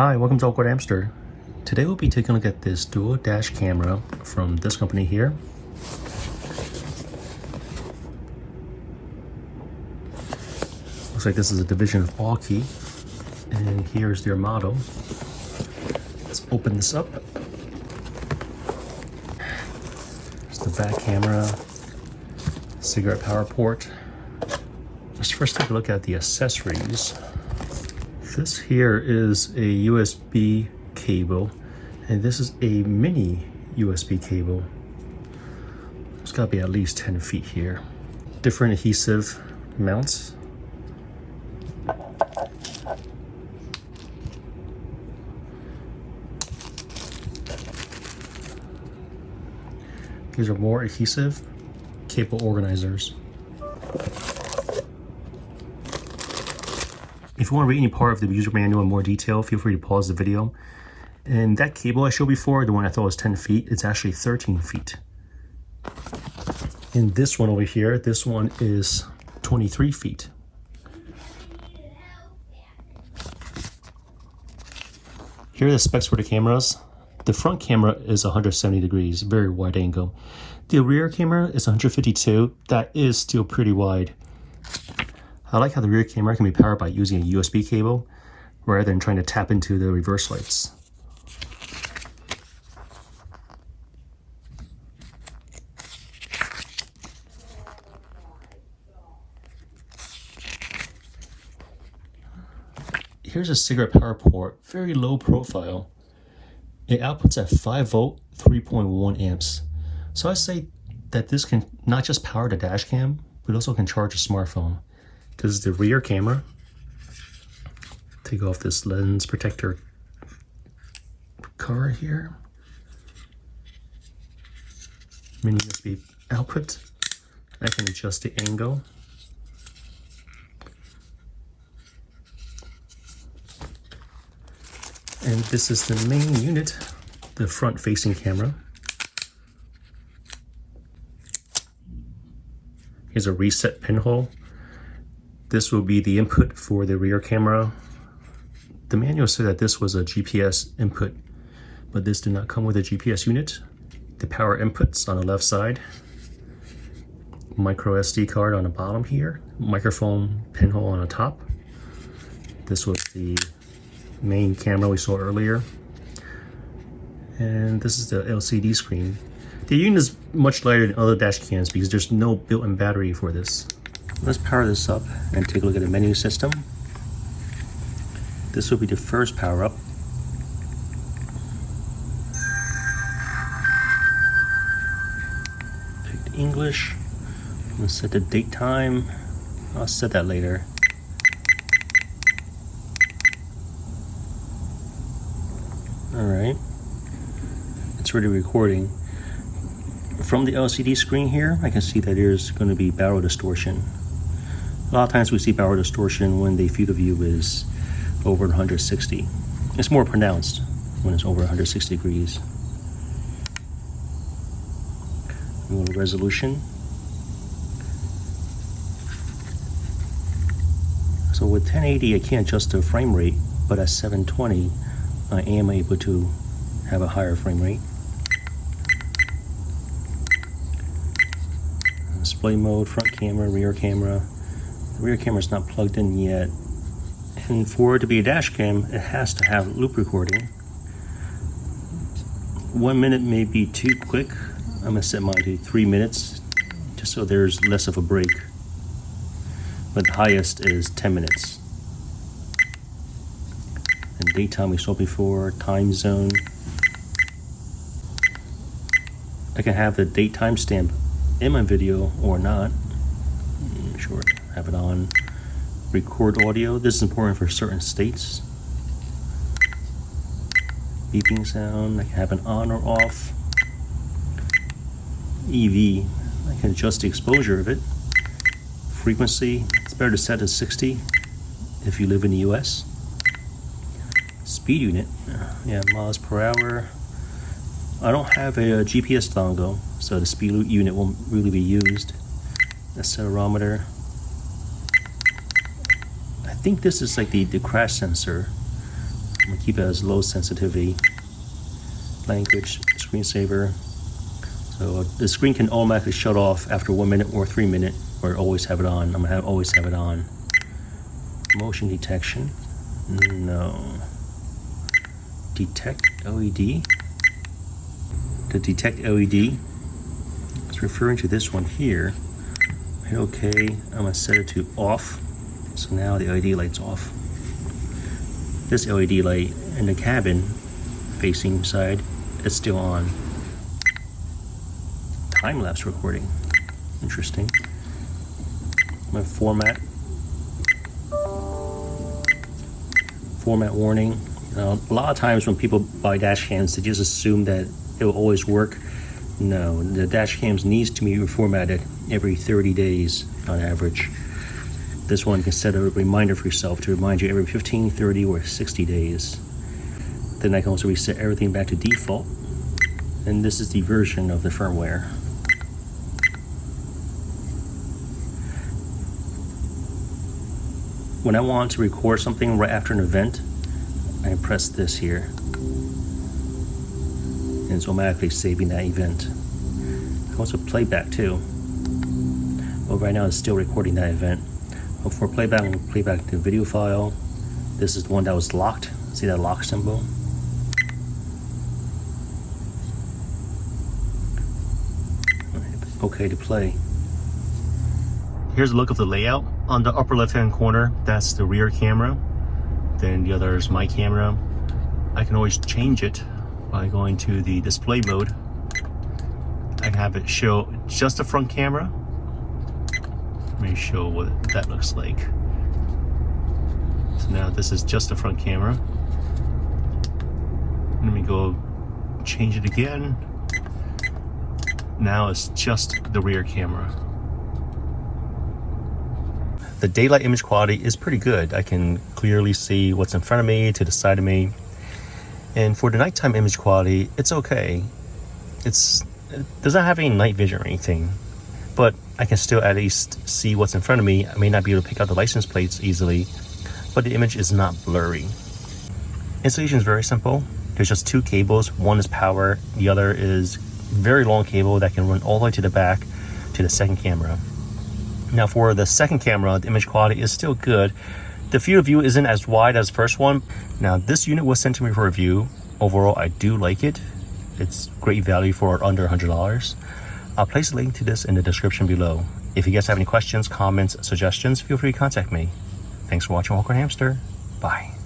Hi, welcome to AwkwardHamster. Today we'll be taking a look at this dual dash camera from this company here. Looks like this is a division of Awkward, and here's their model. Let's open this up. There's the back camera, cigarette power port. Let's first take a look at the accessories. This here is a USB cable, and this is a mini USB cable. It's got to be at least 10 feet here. Different adhesive mounts. These are more adhesive cable organizers. If you want to read any part of the user manual in more detail, feel free to pause the video. And that cable I showed before, the one I thought was 10 feet, it's actually 13 feet. And this one over here, this one is 23 feet. Here are the specs for the cameras. The front camera is 170 degrees, very wide angle. The rear camera is 152, that is still pretty wide. I like how the rear camera can be powered by using a USB cable rather than trying to tap into the reverse lights. Here's a cigarette power port, very low profile. It outputs at 5 volt, 3.1 amps. So I say that this can not just power the dash cam, but also can charge a smartphone. This is the rear camera. Take off this lens protector cover here. Mini USB output. I can adjust the angle. And this is the main unit, the front facing camera. Here's a reset pinhole. This will be the input for the rear camera. The manual said that this was a GPS input, but this did not come with a GPS unit. The power inputs on the left side. Micro SD card on the bottom here. Microphone pinhole on the top. This was the main camera we saw earlier. And this is the LCD screen. The unit is much lighter than other dash cams because there's no built-in battery for this. Let's power this up and take a look at the menu system. This will be the first power up. Pick English. I'm going to set the date time. I'll set that later. Alright. It's already recording. From the LCD screen here, I can see that there's going to be barrel distortion. A lot of times we see barrel distortion when the field of view is over 160. It's more pronounced when it's over 160 degrees. A little resolution. So with 1080 I can't adjust the frame rate, but at 720 I am able to have a higher frame rate. Display mode, front camera, rear camera. The rear camera is not plugged in yet. And for it to be a dash cam, it has to have loop recording. 1 minute may be too quick. I'm gonna set mine to 3 minutes, just so there's less of a break. But the highest is 10 minutes. And daytime we saw before, time zone. I can have the date timestamp in my video or not. Sure, have it on. Record audio. This is important for certain states. Beeping sound. I can have it on or off. EV. I can adjust the exposure of it. Frequency. It's better to set to 60 if you live in the US. Speed unit. Yeah, miles per hour. I don't have a GPS dongle, so the speed unit won't really be used. Accelerometer. I think this is like the crash sensor. I'm gonna keep it as low sensitivity. Language, screensaver. So the screen can automatically shut off after 1 minute or 3 minutes, or always have it on. I'm gonna always have it on. Motion detection, no. Detect LED. The detect LED is referring to this one here. Hit OK. I'm gonna set it to off. So now the LED light's off. This LED light in the cabin facing side is still on. Time-lapse recording. Interesting. My format warning. A lot of times when people buy dash cams, they just assume that it will always work. No, the dash cams needs to be reformatted every 30 days on average. This one can set a reminder for yourself to remind you every 15, 30, or 60 days. Then I can also reset everything back to default. And this is the version of the firmware. When I want to record something right after an event, I press this here. And it's automatically saving that event. I can also playback too. But right now it's still recording that event. But for playback, I'm going to play back the video file. This is the one that was locked. See that lock symbol? Okay to play. Here's a look of the layout. On the upper left hand corner, that's the rear camera. Then the other is my camera. I can always change it by going to the display mode. I can have it show just the front camera. Let me show what that looks like. So now this is just the front camera. Let me go change it again. Now it's just the rear camera. The daylight image quality is pretty good. I can clearly see what's in front of me, to the side of me. And for the nighttime image quality, it's okay. It doesn't have any night vision or anything, but I can still at least see what's in front of me. I may not be able to pick out the license plates easily, but the image is not blurry. Installation is very simple. There's just 2 cables. One is power, the other is very long cable that can run all the way to the back to the second camera. Now for the second camera, the image quality is still good. The field of view isn't as wide as the first one. Now this unit was sent to me for review. Overall, I do like it. It's great value for under $100. I'll place a link to this in the description below. If you guys have any questions, comments, suggestions, feel free to contact me. Thanks for watching AwkwardHamster. Bye.